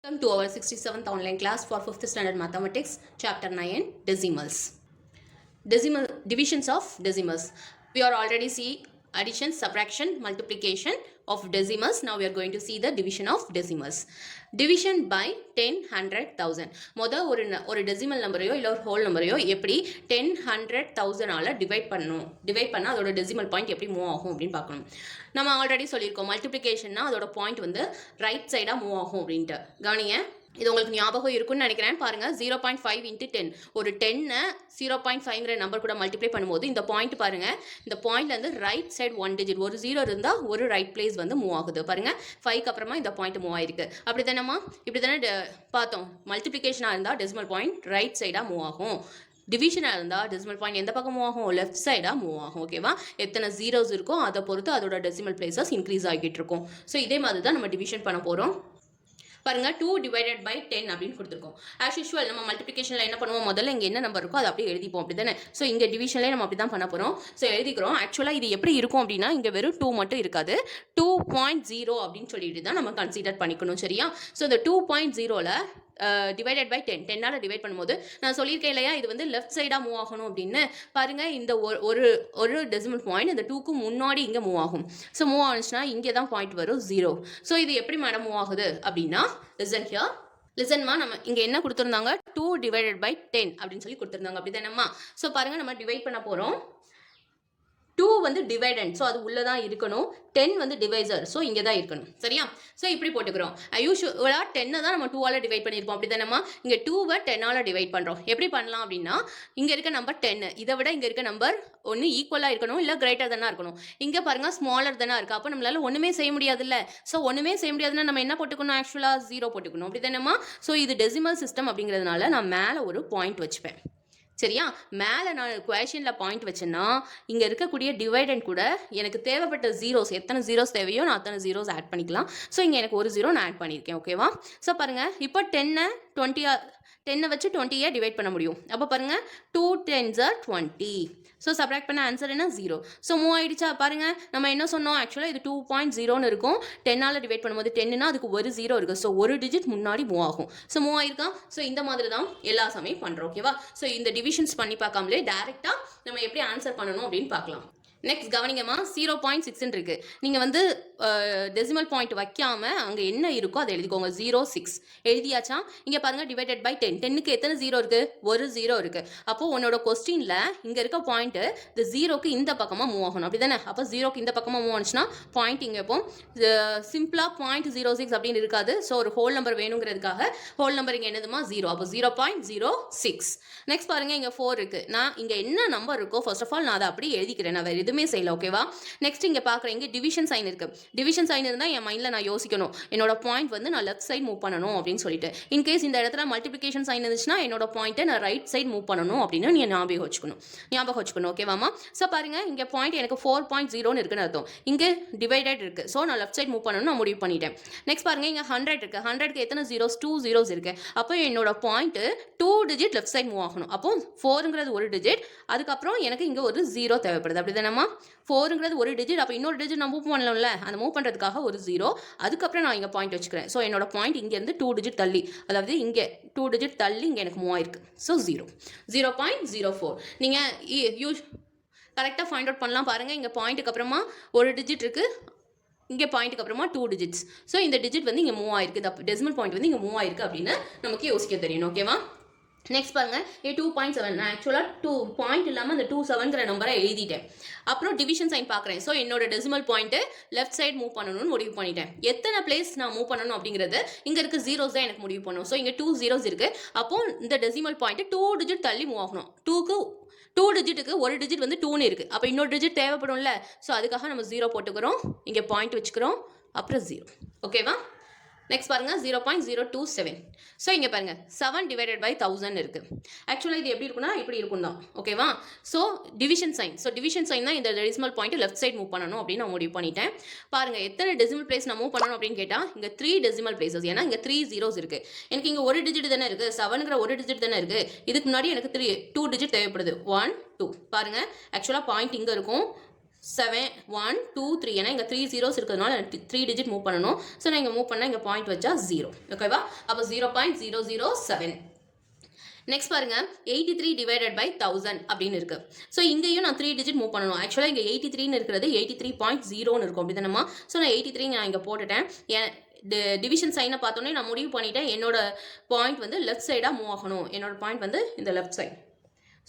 Welcome to our 67th online class for 5th standard mathematics, chapter 9, decimals. Divisions of decimals. We are already see addition, subtraction, multiplication of decimals. Now we are going to see the division of decimals. Division by 10, 100, 1000. மொதல் ஒரு decimal நம்பரையோ இல்லை ஒரு whole நம்பரையோ எப்படி 10, 100, 1000 divide பண்ணால் அதோட decimal point எப்படி move ஆகும் அப்படின்னு பார்க்கணும். நம்ம ஆல்ரெடி சொல்லியிருக்கோம் மல்டிப்ளிகேஷன்னா அதோட பாயிண்ட் வந்து ரைட் சைடாக மூவ் ஆகும் அப்படின்ட்டு. கவனிங்க, இது உங்களுக்கு ஞாபகம் இருக்குன்னு நினைக்கிறேன். பாருங்க, 0.5 into 10 ஒரு 10 0.5ங்கிற நம்பர் கூட மல்டிப்ளை பண்ணும்போது இந்த பாயிண்ட் பாருங்க, இந்த பாயிண்ட்ல இருந்து ரைட் சைடு 1 டிஜிட் ஒரு 0 இருந்தா ஒரு ரைட் பிளேஸ் வந்து மூவ் ஆகுது. பாருங்க, 5க்கு அப்புறமா இந்த பாயிண்ட் மூவ் ஆயிருக்கு. அப்படி தானேமா, இப்படி தானே பார்த்தோம். மல்டிப்ளிகேஷனா இருந்தா டெசிமல் பாயிண்ட் ரைட் சைடா மூவ் ஆகும். டிவிஷனாக இருந்தால் டெசிமல் பாயிண்ட் எந்த பக்கம் மூவ் ஆகும்? லெஃப்ட் சைடாக மூவ் ஆகும். ஓகேவா? எத்தனை ஜீரோஸ் இருக்கோ அதை பொறுத்து அதோட டெசிமல் பிளேசஸ் இன்க்ரீஸ் ஆகிட்டு இருக்கும். ஸோ இதே மாதிரி தான் நம்ம டிவிஷன் பண்ண போகிறோம். பாருங்க, 2 டிவைடட் பை 10 அப்படின்னு கொடுத்துருக்கோம். ஆஸ் யூஷுவல் நம்ம மல்டிப்ளிகேஷனில் என்ன பண்ணுவோம், முதல்ல இங்கே என்ன நம்பர் இருக்கோ அதை அப்படியே எழுதிப்போம், அப்படி தானே? ஸோ இங்கே டிவிஷன்லேயே நம்ம அப்படி தான் பண்ண போகிறோம். ஸோ எழுதிக்கிறோம். ஆக்சுவலாக இது எப்படி இருக்கும் அப்படின்னா, இங்கே வெறும் 2 மட்டும் இருக்காது, 2.0 அப்படின்னு சொல்லிட்டு தான் நம்ம கன்சிடர் பண்ணிக்கணும். சரியா? ஸோ இந்த 2.0ல டிவைடட் பை 10 10ஆல் டிவைட் பண்ணும்போது நான் சொல்லியிருக்கேன் இல்லையா, இது வந்து லெஃப்ட் சைடாக மூவ் ஆகணும் அப்படின்னு. பாருங்க, இந்த ஒரு டெசிமல் பாயிண்ட் இந்த 2க்கு முன்னாடி இங்கே மூவ் ஆகும். ஸோ மூவ் ஆனிச்சுன்னா இங்கே தான் பாயிண்ட் வரும் 0. ஸோ இது எப்படி மேடம் மூவ் ஆகுது அப்படின்னா, லிசன்மா, நம்ம இங்கே என்ன கொடுத்துருந்தாங்க, 2 டிவைடட் பை 10 அப்படின்னு சொல்லி கொடுத்துருந்தாங்க, அப்படி தானேம்மா? ஸோ பாருங்க, நம்ம டிவைட் பண்ண போகிறோம். 2 வந்து டிவைடண்ட், ஸோ அது உள்ளே தான் இருக்கணும். 10 வந்து டிவைசர், ஸோ இங்கே தான் இருக்கணும். சரியா? ஸோ இப்படி போட்டுக்கிறோம். யூஷுவலாக 10 தான் நம்ம 2ஆல் டிவைட் பண்ணியிருப்போம், அப்படி தானேம்மா? இங்கே 2வை 10ஆல் டிவைட் பண்ணுறோம். எப்படி பண்ணலாம் அப்படின்னா, இங்கே இருக்க நம்பர் 10, இதை விட இங்கே இருக்க நம்பர் ஒன்று ஈக்குவலாக இருக்கணும், இல்லை கிரேட்டர் தானே இருக்கணும். இங்கே பாருங்கள், ஸ்மாலர் தானே இருக்குது. அப்போ நம்மளால ஒன்றுமே செய்ய முடியாதுல்ல. ஸோ ஒன்றுமே செய்ய முடியாதுன்னா நம்ம என்ன போட்டுக்கணும், ஆக்சுவலாக 0 போட்டுக்கணும், அப்படி தானேம்மா? ஸோ இது டெசிமல் சிஸ்டம் அப்படிங்கிறதுனால நான் மேலே ஒரு பாயிண்ட் வச்சுப்பேன். சரியா? மேலே நான் குவேஷனில் பாயிண்ட் வச்சேன்னா இங்கே இருக்கக்கூடிய டிவைடண்ட் கூட எனக்கு தேவைப்பட்ட ஜீரோஸ், எத்தனை ஜீரோஸ் தேவையோ நான் அத்தனை ஜீரோஸ் ஆட் பண்ணிக்கலாம். ஸோ இங்கே எனக்கு ஒரு 0 நான் ஆட் பண்ணியிருக்கேன். ஓகேவா? ஸோ பாருங்கள், இப்போ 10 வச்சு 20 டிவைட் பண்ண முடியும். அப்போ பாருங்கள், 2 10s are 20. ஸோ சப்ராக்ட் பண்ண ஆன்சர் என்ன? 0. ஸோ மூவ் ஆகிடுச்சா? பாருங்கள், நம்ம என்ன சொன்னோம், ஆக்சுவலாக இது 2.0ன்னு இருக்கும். 10ஆல் டிவைட் பண்ணும்போது 10னா அதுக்கு ஒரு 0 இருக்குது. ஸோ ஒரு டிஜிட் முன்னாடி மூவ் ஆகும். So move ஆகிருக்கா? ஸோ இந்த மாதிரி தான் எல்லா சமயம் பண்ணுறோம். ஓகேவா? ஸோ இந்த டிவிஷன்ஸ் பண்ணி பார்க்காமலே டேரெக்டாக நம்ம எப்படி ஆன்சர் பண்ணணும் அப்படின்னு பார்க்கலாம். நெக்ஸ்ட் கவனிங்கம்மா, 0.6 இருக்கு. நீங்கள் வந்து டெசிமல் பாயிண்ட் வைக்காமல் அங்கே என்ன இருக்கோ அதை எழுதிக்கோங்க. 0.6 எழுதியாச்சா? இங்கே பாருங்கள், டிவைடட் பை 10. 10க்கு எத்தனை 0 இருக்குது? ஒரு 0 இருக்குது. அப்போது உன்னோட கொஸ்டினில் இங்கே இருக்க பாயிண்ட்டு இந்த 0க்கு இந்த பக்கமாக மூவ் ஆகணும், அப்படி தானே? அப்போ 0க்கு இந்த பக்கமாக மூவ் ஆனிச்சுன்னா பாயிண்ட் இங்கே இப்போ சிம்பிளாக 0.06 அப்படின்னு இருக்காது. ஸோ ஒரு ஹோல் நம்பர் வேணுங்கிறதுக்காக ஹோல் நம்பர் இங்கே என்னதுமா? 0. அப்போ 0.06. நெக்ஸ்ட் பாருங்கள், இங்கே 4 இருக்குது. நான் இங்கே என்ன நம்பர் இருக்கோ ஃபர்ஸ்ட் ஆஃப் ஆல் நான் அதை அப்படி எழுதிக்கிறேன், நான் வேறு எதுவுமே செய்யல. ஓகேவா? நெக்ஸ்ட் இங்கே பார்க்குறேன், இங்கே டிவிஷன் சைன் இருக்குது. டிவிஷன் சைன் இருந்தால் என் மைண்டில் நான் யோசிக்கணும், என்னோட பாயிண்ட் வந்து நான் லெஃப்ட் சைட் மூவ் பண்ணணும் அப்படின்னு சொல்லிட்டு. இன்கேஸ் இந்த இடத்துல மல்டிப்ளிகேஷன் சைன் இருந்துச்சுன்னா என்னோட பாயிண்ட்டை நான் ரைட் சைட் மூவ் பண்ணணும் அப்படின்னு நீ ஞாபகம் வச்சுக்கணும். ஓகேவாமா? ஸோ பாருங்க, இங்கே பாயிண்ட் எனக்கு 4.0ன்னு இருக்குன்னு அர்த்தம். இங்கே டிவைடட் இருக்குது. ஸோ நான் லெஃப்ட் சைட் மூவ் பண்ணணும்னு நான் முடிவு பண்ணிட்டேன். நெக்ஸ்ட் பாருங்க, இங்கே 100 இருக்குது. 100க்கு எத்தனை ஜீரோஸ்? 2 ஜீரோஸ் இருக்குது. அப்போ என்னோட point 2 digit left side move ஆகணும். அப்போ 4ங்கிறது ஒரு டிஜிட், அதுக்கப்புறம் எனக்கு இங்கே ஒரு 0 தேவைப்படுது, அப்படி தானேம்மா? 4ங்கிறது ஒரு டிஜிட், அப்போ இன்னொரு டிஜிட் நான் மூவ் பண்ணலாம்ல, அந்த மூவ் பண்ணுறதுக்காக ஒரு 0, அதுக்கப்புறம் நான் இங்கே பாயிண்ட் வச்சுக்கிறேன். ஸோ என்னோட பாயிண்ட் இங்கேருந்து 2 டிஜிட் தள்ளி, அதாவது இங்கே 2 டிஜிட் தள்ளி இங்கே எனக்கு மூவ் ஆயிருக்கு. ஸோ 0.04. நீங்கள் கரெக்டாக ஃபைண்ட் அவுட் பண்ணலாம். பாருங்கள், இங்கே பாயிண்ட்டுக்கு அப்புறமா ஒரு டிஜிட் இருக்குது, இங்கே பாயிண்ட்டுக்கு அப்புறமா 2 டிஜிட்ஸ். ஸோ இந்த டிஜிட் வந்து இங்கே மூவ் ஆயிருக்கு, இந்த டெசிமல் பாயிண்ட் வந்து இங்கே மூவ் ஆயிருக்கு அப்படின்னு நமக்கு யோசிக்க தெரியணும். ஓகேவா? நெக்ஸ்ட் பாருங்க, 2.7. நான் ஆக்சுவலாக 2 பாயிண்ட் இல்லாமல் அந்த 27ங்கிற நம்பரை எழுதிட்டேன். அப்புறம் டிவிஷன் சைன் பார்க்குறேன். ஸோ என்னோட decimal point left side move பண்ணணும்னு முடிவு பண்ணிட்டேன். எத்தனை பிளேஸ் நான் மூவ் பண்ணணும் அப்படிங்கிறது இங்கே இருக்க ஜீரோஸ் தான் எனக்கு முடிவு பண்ணணும். ஸோ இங்கே 2 zeros இருக்குது. அப்போ இந்த டெசிமல் பாயிண்ட்டு 2 டிஜிட் தள்ளி மூவ் ஆகணும். 2 டிஜிட்டுக்கு ஒரு டிஜிட் வந்து 2ன்னு இருக்குது. அப்போ இன்னொரு டிஜிட் தேவைப்படும்ல. ஸோ அதுக்காக நம்ம 0 போட்டுக்கிறோம், இங்கே பாயிண்ட் வச்சுக்கிறோம், அப்புறம் 0. ஓகேவா? நெக்ஸ்ட் பாருங்க, 0.027. ஸோ இங்கே பாருங்க, 7 டிவைடட் பை 1000 இருக்குது. ஆக்சுவலாக இது எப்படி இருக்குன்னா இப்படி இருக்கும் தான். ஓகேவா? So division sign. So division sign தான் இந்த decimal point left side move பண்ணணும் அப்படின்னு நான் முடிவு பண்ணிட்டேன். பாருங்க, எத்தனை டெசிமல் பிளேஸ் நான் மூவ் பண்ணணும் அப்படின்னு கேட்டால் இங்கே 3 டெசிமல் பிளேசஸ். ஏன்னா இங்கே 3 zeros இருக்குது. எனக்கு இங்கே ஒரு டிஜிட் தானே இருக்குது, 7ங்கிற ஒரு டிஜிட் தானே இருக்குது. இதுக்கு முன்னாடி எனக்கு 2 டிஜிட் தேவைப்படுது. 1 2. பாருங்க, ஆக்சுவலாக பாயிண்ட் இங்கே இருக்கும், 7 1 2 3 ஏன்னா இங்கே 3 zeros இருக்கிறதுனால 3 டிஜிட் மூவ் பண்ணணும். ஸோ நான் இங்கே மூவ் பண்ணால் இங்கே பாயிண்ட் வச்சா 0. ஓகேவா? அப்போ 0.007. நெக்ஸ்ட் பாருங்க 83 டிவைடட் பை 1000 அப்படின்னு இருக்கு. ஸோ இங்கேயும் நான் 3 டிஜிட் மூவ் பண்ணணும். ஆக்சுவலாக இங்கே 83ன்னு இருக்கிறது 83.0ன்னு இருக்கும் அப்படி தானேம்மா. ஸோ நான் 83 நான் இங்கே போட்டுட்டேன். டிவிஷன் சைனை பார்த்தோன்னே நான் முடிவு பண்ணிட்டேன் என்னோட பாயிண்ட் வந்து லெஃப்ட் சைடாக மூவ் ஆகணும். என்னோட பாயிண்ட் வந்து இந்த லெஃப்ட் சைட்.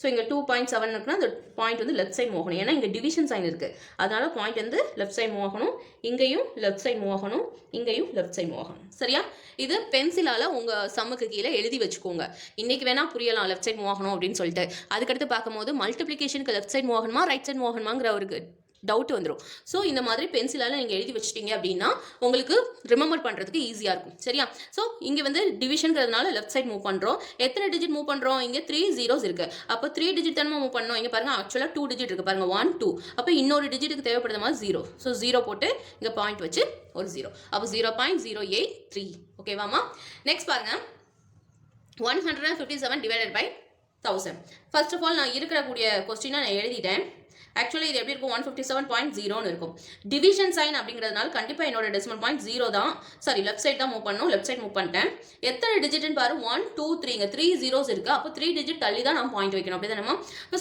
ஸோ இங்கே 2.7 இருக்குன்னா அந்த பாயிண்ட் வந்து லெஃப்ட் சைட் மூவ் ஆகணும். ஏன்னா இங்கே டிவிஷன் சைன் இருக்குது. அதனால பாயிண்ட் வந்து லெஃப்ட் சைட் மூவ் ஆகணும். இங்கேயும் லெஃப்ட் சைட் மூவ் ஆகணும். இங்கேயும் லெஃப்ட் சைட் மூவ் ஆகணும். சரியா? இது பென்சிலால் உங்கள் சம்முக்கு கீழே எழுதி வச்சுக்கோங்க. இன்றைக்கி வேணால் புரியலாம் லெஃப்ட் சைட் மூவ் ஆகணும் அப்படின்னு சொல்லிட்டு. அதுக்கடுத்து பார்க்கும்போது மல்டிப்ளிகேஷனுக்கு லெஃப்ட் சைட் மூவ் ஆகணுமா ரைட் சைட் மூவ் ஆகணுமாங்கிற ஒரு டவுட் வந்துடும். ஸோ இந்த மாதிரி பென்சிலால் நீங்கள் எழுதி வச்சிட்டிங்க அப்படின்னா உங்களுக்கு ரிமெம்பர் பண்ணுறதுக்கு ஈஸியாக இருக்கும். சரியா? ஸோ இங்கே வந்து டிவிஷனுங்கிறதுனால லெஃப்ட் சைட் மூவ் பண்ணுறோம். எத்தனை டிஜிட் மூவ் பண்ணுறோம்? இங்கே 3 zeros இருக்குது. அப்போ 3 டிஜிட் தானே மூவ் பண்ணோம். இங்கே பாருங்கள் ஆக்சுவலாக 2 டிஜிட் இருக்குது பாருங்கள் 1 2. அப்போ இன்னொரு டிஜிட்டுக்கு தேவைப்படுற மாதிரி 0. ஸோ 0 போட்டு இங்கே பாயிண்ட் வச்சு ஒரு 0. அப்போ 0.083. ஓகேவாமா? நெக்ஸ்ட் பாருங்கள் 157 divided by 1000. First of all நான் இருக்கக்கூடிய கொஸ்டினை நான் எழுதிட்டேன். ஆக்சுவலி இது எப்படி இருக்கும்? 157.0ன்னு இருக்கும். டிவிஷன் சைன் அப்படிங்கிறதுனால கண்டிப்பாக என்னோட டெசிமல் பாயிண்ட் 0 தான். சாரி லெஃப்ட் சைட் தான் மூவ் பண்ணணும். லெஃப்ட் சைட் மூவ் பண்ணிட்டேன். எத்தனை டிஜிட்னு பாரு 1 2 3. இங்கே 3 zeros இருக்குது. அப்போ 3 டிஜிட் தள்ளி தான் நான் பாயிண்ட் வைக்கணும். அப்படி தானே?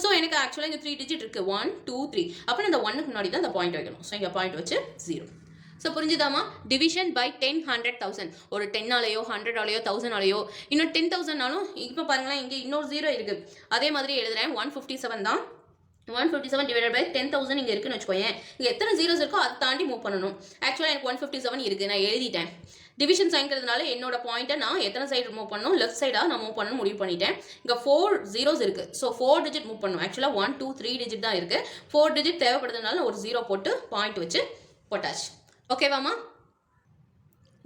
ஸோ எனக்கு ஆக்சுவலாக இங்கே 3 டிஜிட் இருக்குது 1 2 3. அப்போ இந்த 1க்கு முன்னாடி தான் இந்த பாயிண்ட் வைக்கணும். ஸோ இங்கே பாயிண்ட் வச்சு 0. ஸோ புரிஞ்சுதாமா? Division by 10 100,000. ஒரு 10ஆலையோ 100ஆலையோ 1000ஆலையோ இன்னும் 10,000னாலும் இப்போ பாருங்களேன் இங்கே இன்னொரு 0 இருக்குது. அதே மாதிரி எழுதுறேன் 157 தான். 157 டிவைடட் பை 10,000 இங்கே இருக்குன்னு வச்சுக்கோயேன். இங்கே எத்தனை ஜீரோஸ் இருக்கோ அதை தாண்டி மூவ் பண்ணணும். ஆக்சுவலாக எனக்கு 157 இருக்குது. நான் எழுதிட்டேன். டிவிஷன் சைன்கிறதுனால என்னோட பாயிண்ட்டை நான் எத்தனை சைடு மூவ் பண்ணணும்? லெஃப்ட் சைடாக நான் மூவ் பண்ணணும் முடிவு பண்ணிட்டேன். இங்கே 4 zeros இருக்குது. ஸோ 4 டிஜிட் மூவ் பண்ணணும். ஆக்சுவலாக 1 2 3 டிஜிட் தான் இருக்குது. 4 டிஜிட் தேவைப்படுறதுனால ஒரு 0 போட்டு பாயிண்ட் வச்சு போட்டாச்சு. ஓகேவாமா?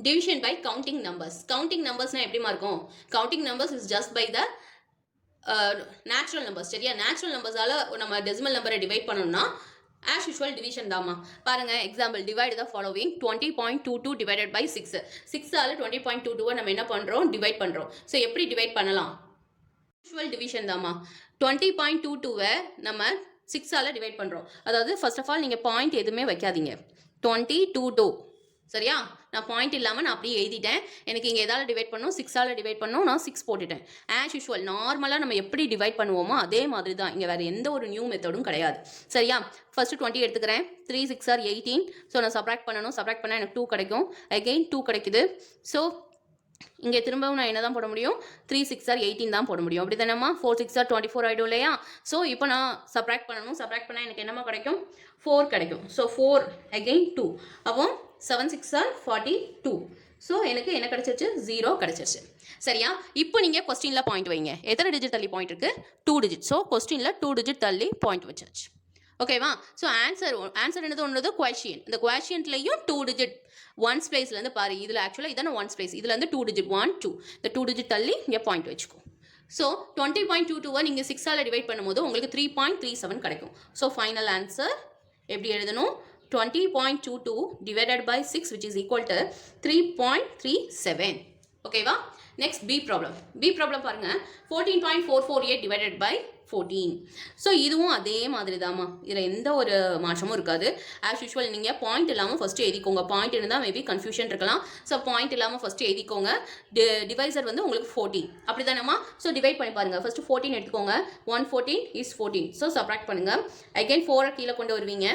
Division by counting numbers. Counting நம்பர்ஸ்னால் எப்படிமா இருக்கும்? Counting numbers is just by the natural numbers. சரியா? நேச்சுரல் நம்பர்ஸால் நம்ம டெசிமல் நம்பரை டிவைட் பண்ணணும்னா ஆஸ் யூஷுவல் டிவிஷன் தாம்மா. பாருங்கள் example divide the following 20.22 divided by 6. 6ஆல் 20.22 நம்ம என்ன பண்ணுறோம்? டிவைட் பண்ணுறோம். ஸோ எப்படி டிவைட் பண்ணலாம்? யூஷுவல் டிவிஷன் தாம்மா. 20.22 நம்ம 6ஆல் டிவைட் பண்ணுறோம். அதாவது ஃபர்ஸ்ட் ஆஃப் ஆல் நீங்கள் பாயிண்ட் எதுவுமே வைக்காதீங்க. 20 சரியா? நான் பாயிண்ட் இல்லாமல் நான் அப்படியே எழுதிட்டேன். எனக்கு இங்கே எதாவது டிவைட் பண்ணணும் 6ஆல் டிவைட் பண்ணணும். நான் 6 போட்டுட்டேன். ஆஸ் யூஷுவல் நார்மலாக நம்ம எப்படி டிவைட் பண்ணுவோமோ அதே மாதிரி தான். இங்கே வேறு எந்த ஒரு நியூ மெத்தடும் கிடையாது. சரியா? ஃபர்ஸ்ட் 20 எடுத்துக்கிறேன். 3 6 are 18. ஸோ நான் சப்ராக்ட் பண்ணணும். சப்ராக்ட் பண்ணால் எனக்கு 2 கிடைக்கும். அகெயின் 2 கிடைக்குது. ஸோ இங்கே திரும்பவும் நான் என்ன தான் போட முடியும்? 3 6 are 18 தான் போட முடியும். அப்படி தானேம்மா? 4 6 are 24 ஆகிடும் இல்லையா? ஸோ இப்போ நான் சப்ராக்ட் பண்ணணும். சப்ராக்ட் பண்ணால் எனக்கு என்னம்மா கிடைக்கும்? 4 கிடைக்கும். So 4 again 2. அப்போ 7 6 are 42. ஸோ எனக்கு என்ன கிடச்சிருச்சு? 0 கிடச்சிருச்சு. சரியா? இப்போ நீங்கள் கொஸ்டினில் பாயிண்ட் வைங்க. எத்தனை டிஜிட் தள்ளி பாயிண்ட் இருக்குது? 2 டிஜிட். ஸோ கொஸ்டினில் 2 டிஜிட் தள்ளி பாயிண்ட் வச்சாச்சு. ஓகேவா? ஸோ ஆன்சர் என்னது? ஒன்றது குவேஷியன். இந்த குவேஷியன்ட்லையும் 2 டிஜிட் ஒன்ஸ் பிளேஸ்லேருந்து பாரு. இதில் ஆக்சுவலாக இதான ஒன்ஸ் பிளேஸ். இதில் வந்து 2 டிஜிட் 1 2. இந்த 2 டிஜிட் தள்ளி இங்கே பாயிண்ட் வச்சுக்கோ. ஸோ 20.22 நீங்கள் 6ஆல் டிவைட் பண்ணும்போது உங்களுக்கு 3.37 கிடைக்கும். ஸோ ஃபைனல் ஆன்சர் எப்படி எழுதணும்? 20.22 divided by 6 which is equal to 3.37. ஓகேவா? Next B problem. B problem பாருங்க 14.448 divided by 14. ஸோ இதுவும் அதே மாதிரி தாம்மா. இதில் எந்த ஒரு மாற்றமும் இருக்காது. ஆஸ் யூஷுவல் நீங்கள் பாயிண்ட் இல்லாமல் ஃபஸ்ட்டு எழுதிக்கோங்க. பாயிண்ட் இருந்தால் மேபி கன்ஃபியூஷன் இருக்கலாம். ஸோ பாயிண்ட் இல்லாமல் ஃபஸ்ட்டு எழுதிக்கோங்க. டிவைசர் வந்து உங்களுக்கு 14 அப்படி தானேம்மா? ஸோ டிவைட் பண்ணி பாருங்கள். ஃபஸ்ட்டு 14 எடுத்துக்கோங்க. 114 is 14. ஸோ சப்ராக்ட் பண்ணுங்கள். அகைன் 4 கீழே கொண்டு வருவீங்க.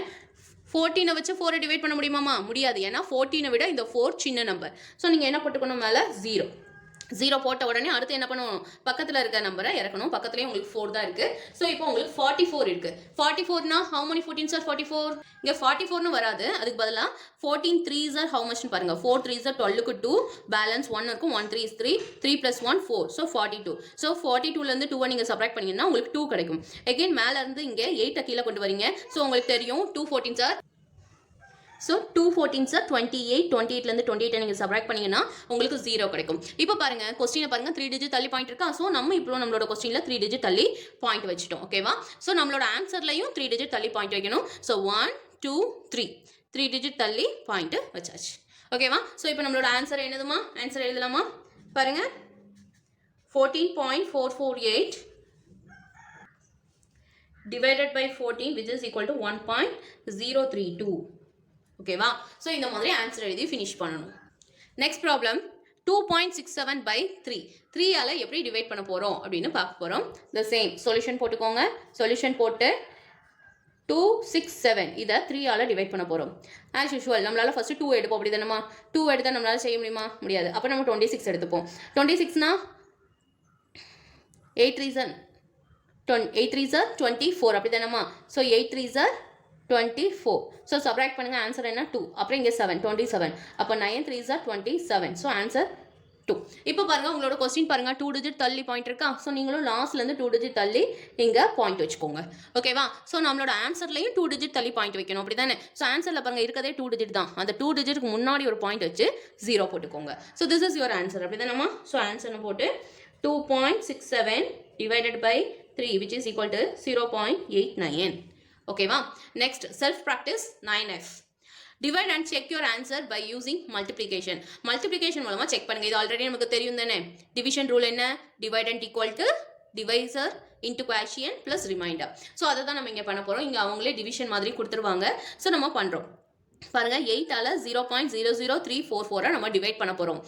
14 வச்சு 4 டிவைட் பண்ண முடியுமாமா? முடியாது. ஏன்னா 14 விட இந்த 4 சின்ன நம்பர். ஸோ நீங்கள் என்ன போட்டுக்கணும்? மேலே 0. 0 போட்ட உடனே அடுத்து என்ன பண்ணணும்? பக்கத்தில் இருக்க நம்பரை இறக்கணும். பக்கத்துலேயே உங்களுக்கு 4 தான் இருக்குது. ஸோ இப்போ உங்களுக்கு 44 இருக்குது. 44னா how many 14s are 44? இங்கே 44னு வராது. அதுக்கு பதிலாக 14 3s are how muchனு பாருங்கள். 4 3s are 12க்கு 2 பேலன்ஸ் 1 இருக்கும். 1 3 is 3 3 plus 1 4. ஸோ 42. ஸோ 42லேருந்து 2 நீங்கள் சப்ராக்ட் பண்ணிங்கன்னா உங்களுக்கு 2 கிடைக்கும். எகெயின் மேலே இருந்து இங்கே 8 கீழே கொண்டு வரீங்க. ஸோ உங்களுக்கு தெரியும் 2 14s are so 2 14s are 28. 28லேருந்து 28 நீங்கள் சப்ராக்ட் பண்ணிங்கன்னா உங்களுக்கு 0 கிடைக்கும். இப்போ பாருங்கள் கொஸ்டினை பாருங்கள் 3 டிஜிட் தள்ளி பாயிண்ட் இருக்கா? ஸோ நம்ம இப்போ நம்மளோட கொஸ்டினில் 3 டிஜிட் தள்ளி பாயிண்ட் வச்சுட்டோம். ஓகேவா? ஸோ நம்மளோட ஆன்சர்லையும் 3 டிஜிட் தள்ளி பாயிண்ட் வைக்கணும். ஸோ 1 2 3 டிஜிட் தள்ளி பாயிண்ட்டு வச்சாச்சு. ஓகேவா? ஸோ இப்போ நம்மளோட ஆன்சர் என்னதுமா? ஆன்சர் எழுதலாமா? பாருங்கள் 14.448 divided by 14 which is equal to 1.032. ஓகேவா? ஸோ இந்த மாதிரி ஆன்சர் எழுதி ஃபினிஷ் பண்ணணும். Next problem 2.67 by 3. 3 ஆல எப்படி டிவைட் பண்ண போறோம் அப்படின்னு பார்க்க போறோம். the same சொல்யூஷன் போட்டுக்கோங்க. சொல்யூஷன் போட்டு 267 இதை 3 ஆல டிவைட் பண்ண போறோம். as usual நம்மளால ஃபர்ஸ்ட் 2 எடுப்போம். அப்படி தானமா? 2 எடுத்தா நம்மளால செய்ய முடியுமா? முடியாது. அப்ப நம்ம 26 எடுத்துப்போம். 26னா 8 3s are 24 அப்படி தானமா? So 8 3s are 24. So subtract பண்ணுங்க. ஆன்சர் என்ன? 2. அப்புறம் இங்கே 7 27. அப்போ 9 3s are 27. So answer 2. இப்போ பாருங்க உங்களோட கொஸ்டின் பாருங்க 2 டிஜிட் தள்ளி பாயிண்ட் இருக்கா? ஸோ நீங்களும் லாஸ்ட்லேருந்து 2 டிஜிட் தள்ளி இங்கே பாயிண்ட் வச்சுக்கோங்க. ஓகேவா? ஸோ நம்மளோட ஆன்சர்லையும் 2 டிஜிட் தள்ளி பாயிண்ட் வைக்கணும். அப்படி தானே? ஸோ ஆன்சரில் பாருங்க இருக்கதே 2 டிஜிட் தான். அந்த 2 டிஜிட்டுக்கு முன்னாடி ஒரு பாயிண்ட் வச்சு 0 போட்டுக்கோங்க. So this is your answer. அப்படி தானேம்மா? ஸோ ஆன்சர்னு போட்டு 2.67 divided by 3 which is equal to 0.89. ஓகேவா? Next self practice 9F. Divide and check your answer by using multiplication. Multiplication மூலமாக செக் பண்ணுங்க. இது ஆல்ரெடி நமக்கு தெரியும் தானே? டிவிஷன் ரூல் என்ன? Dividend equal to divisor into quotient plus remainder. So அதை தான் நம்ம இங்கே பண்ண போகிறோம். இங்கே அவங்களே டிவிஷன் மாதிரி கொடுத்துருவாங்க. ஸோ நம்ம பண்ணுறோம். பாருங்க 8ஆல 0.00344 நம்ம டிவைட் பண்ண போகிறோம்.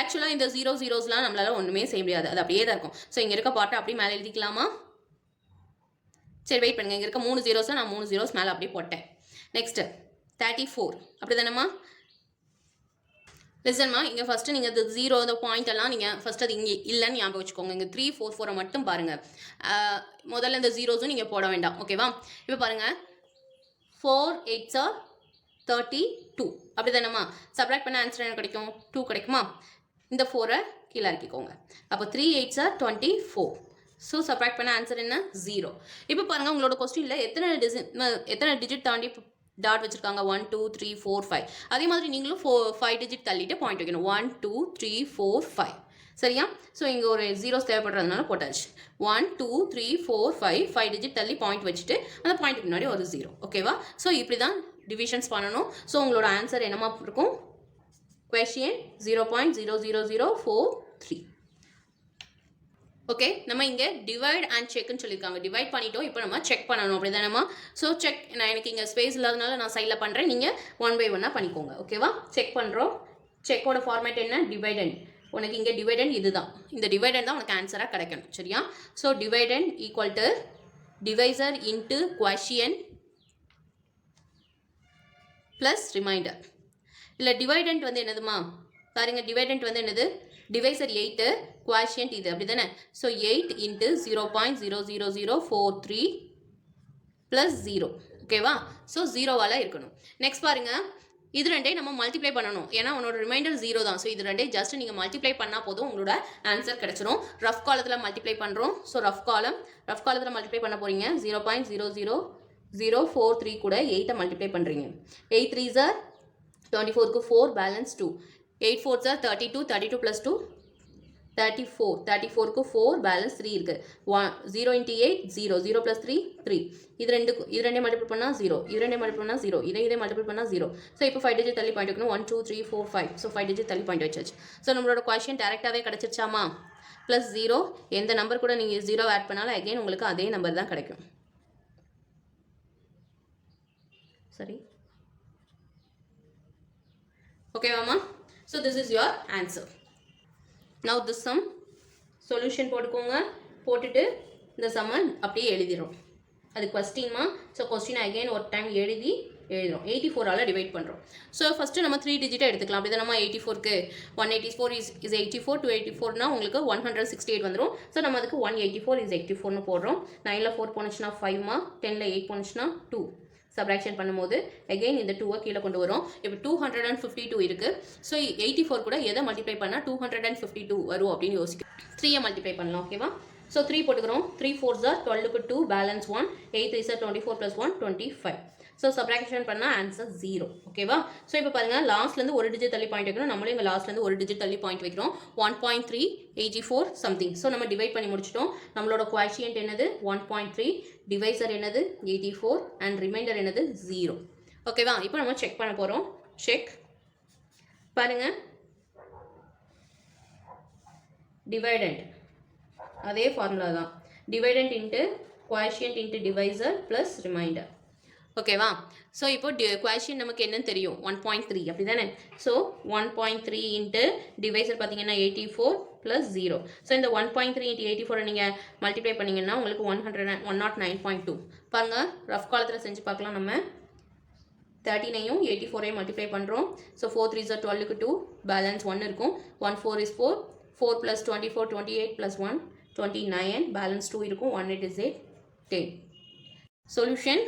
ஆக்சுவலாக இந்த 0 நம்மளால ஒன்றுமே செய்ய முடியாது. அது அப்படியே தான் இருக்கும். ஸோ இங்கே இருக்க பாட்டை அப்படியே மேலே எழுதிக்கலாமா? சரி வெயிட் பண்ணுங்க. இங்கே இருக்க 3 zeros நான் 3 zeros மேலே அப்படியே போட்டேன். நெக்ஸ்ட் 34 அப்படி தானேம்மா? லிசன்மா இங்கே ஃபஸ்ட்டு நீங்கள் இந்த 0 இந்த பாயிண்ட் எல்லாம் நீங்கள் ஃபஸ்ட் அது இங்கே இல்லைன்னு ஞாபகம் வச்சுக்கோங்க. இங்கே 3 4 4 மட்டும் பாருங்கள். முதல்ல இந்த ஜீரோஸும் நீங்கள் போட வேண்டாம். ஓகேவா? இப்போ பாருங்கள் 4 8s are 32 அப்படி தானேம்மா? சப்ராக்ட் பண்ண ஆன்சர் என்ன கிடைக்கும்? 2 கிடைக்குமா? இந்த 4 கீழே இறக்கிக்கோங்க. அப்போ 3 8s are 24. ஸோ சப்ராக்ட் பண்ண ஆன்சர் என்ன? 0. இப்போ பாருங்கள் உங்களோட கொஸ்டினில் எத்தனை டிஜிட் தாண்டி டாட் வச்சுருக்காங்க? 1 2 3 4 5. அதே மாதிரி நீங்களும் 5 டிஜிட் தள்ளிட்டு பாயிண்ட் வைக்கணும். 1 2 3 4 5. சரியா? ஸோ இங்கே ஒரு ஜீரோஸ் தேவைப்படுறதுனால போட்டாச்சு. 1 2 3 4 5 5 டிஜிட் தள்ளி பாயிண்ட் வச்சுட்டு அந்த பாயிண்ட்டுக்கு முன்னாடி ஒரு 0. ஓகேவா? ஸோ இப்படி தான் டிவிஷன்ஸ் பண்ணணும். ஸோ உங்களோட ஆன்சர் என்னமா இருக்கும்? குவேஷியன் 0.00043. ஓகே, நம்ம இங்கே டிவைட் அண்ட் செக்னு சொல்லியிருக்காங்க. டிவைட் பண்ணிட்டோம். இப்போ நம்ம செக் பண்ணணும். அப்படி தானேம்மா? ஸோ செக் நான் எனக்கு இங்கே ஸ்பேஸ் இல்லாதனால நான் சைடில் பண்ணுறேன். நீங்கள் 1 by 1 பண்ணிக்கோங்க. ஓகேவா? செக் பண்ணுறோம். செக்கோட ஃபார்மேட் என்ன? டிவைடண்ட். உனக்கு இங்கே டிவைடண்ட் இதுதான். இந்த டிவைடண்ட் தான் உனக்கு ஆன்சராக கிடைக்கணும். சரியா? So dividend equal to divisor into quotient plus remainder. இல்லை டிவைடண்ட் வந்து என்னதுமா? பாருங்க டிவைடண்ட் வந்து என்னது? டிவைசர் 8 குவாஷியன்ட் இது. அப்படி தானே? So 8 into 0.00043 plus 0. ஓகேவா? ஸோ 0வால் இருக்கணும். நெக்ஸ்ட் பாருங்க இது ரெண்டையும் நம்ம மல்டிப்ளை பண்ணணும். ஏன்னா உன்னோட ரிமைண்டர் 0 தான். ஸோ இது ரெண்டையும் ஜஸ்ட் நீங்கள் மல்டிப்ளை பண்ணால் போதும் உங்களோட ஆன்சர் கிடைச்சிரும். ரஃப் காலத்தில் மல்டிப்ளை பண்ணுறோம். ஸோ ரஃப் காலத்தில் மல்டிப்ளை பண்ண போகிறீங்க. 0.00043 கூட 8 மல்டிப்ளை பண்ணுறீங்க. 8 3s are 24க்கு 4 balance 2. 8 4s are 32 32 plus 2 34 34க்கு 4 balance 3 இருக்கு. 0 into 8 0 0 plus 3 3. இது ரெண்டே மல்டிபிள் பண்ணால் 0. இது ரெண்டே மல்டிபிள் பண்ணால் 0. இதே மல்டிபிள் பண்ணால் 0. ஸோ இப்போ 5 டிஜிட் தள்ளி பாயிண்ட் வைக்கணும். 1 2 3 4 5. ஸோ 5 டிஜிட் தள்ளி பாயிண்ட் வச்சாச்சு. ஸோ நம்மளோட குவேஷன் டேரெக்டாகவே கிடச்சிருச்சாமா? ப்ளஸ் 0. எந்த நம்பர் கூட நீங்கள் 0 ஆட் பண்ணாலும் அகைன் உங்களுக்கு அதே நம்பர் தான் கிடைக்கும். சரி ஓகேவாம்மா? So this is your answer. Now this sum solution போட்டுக்கோங்க. போட்டுட்டு இந்த sum அப்படியே எழுதிரும். அது கொஸ்டின்மா. ஸோ கொஸ்டின் அகைன் ஒரு டைம் எழுதுறோம். 84ஆல் டிவைட் பண்ணுறோம். ஸோ ஃபஸ்ட்டு நம்ம 3 டிஜிட்டை எடுத்துக்கலாம். அப்படி தான் நம்ம 84க்கு 184 is 84 284னா உங்களுக்கு 168 வந்துடும். ஸோ நம்ம அதுக்கு 184 is 84னு போடுறோம். 9ல் 4 போனுச்சுன்னா 5மா, 10ல் 8 போனுச்சுன்னா 2. சப்ராக்ஷன் பண்ணும்போது அகைன் இந்த 2 கீழே கொண்டு வரும். இப்போ 252 இருக்குது. ஸோ 84 கூட எதை மல்டிப்ளை பண்ணால் 252 வரும் அப்படின்னு யோசிக்கும். 3 மல்டிப்ளை பண்ணலாம். ஓகேவா? ஸோ 3 போட்டுக்கிறோம். 3 4s are 12க்கு 2 balance 1. 8 3s are 24 plus 1 25. So subtraction பண்ணால் ஆன்சர் 0. ஓகேவா? ஸோ இப்போ பாருங்கள் லாஸ்ட்லேருந்து ஒரு டிஜிட் தள்ளி பாயிண்ட் வைக்கணும். நம்மளும் இங்கே லாஸ்ட்லேருந்து ஒரு டிஜிட் தள்ளி பாயிண்ட் வைக்கிறோம். 1.384 சம்திங். ஸோ நம்ம டிவைட் பண்ணி முடிச்சிட்டோம். நம்மளோட குவாஷியன்ட் என்னது? 1.3. டிவைசர் என்னது? 84 அண்ட் ரிமைண்டர் என்னது? 0. ஓகேவா? இப்போ நம்ம செக் பண்ண போகிறோம். செக் பாருங்கள். டிவைடண்ட் அதே ஃபார்முலா தான். Dividend into quotient into divisor plus reminder. ஓகேவா? ஸோ இப்போ குவாஷியன்ட் நமக்கு என்னன்னு தெரியும் 1.3 அப்படி தானே. ஸோ 1.3 இன்ட்டு டிவைசர் பார்த்தீங்கன்னா 84 ப்ளஸ் 0. ஸோ இந்த 1.3 இன்ட்டு 84 நீங்கள் மல்டிப்ளை பண்ணிங்கன்னா உங்களுக்கு 109.2. பாருங்கள், ரஃப் காலத்தில் செஞ்சு பார்க்கலாம். நம்ம 13ஐயும் 84ஐயும் மல்டிப்ளை பண்ணுறோம். ஸோ 4 3s are 12க்கு 2, பேலன்ஸ் 1 இருக்கும். 1 4 is 4, 4 plus 24 28 plus 1 29, பேலன்ஸ் 2 இருக்கும். 1 8 is 8 10. Solution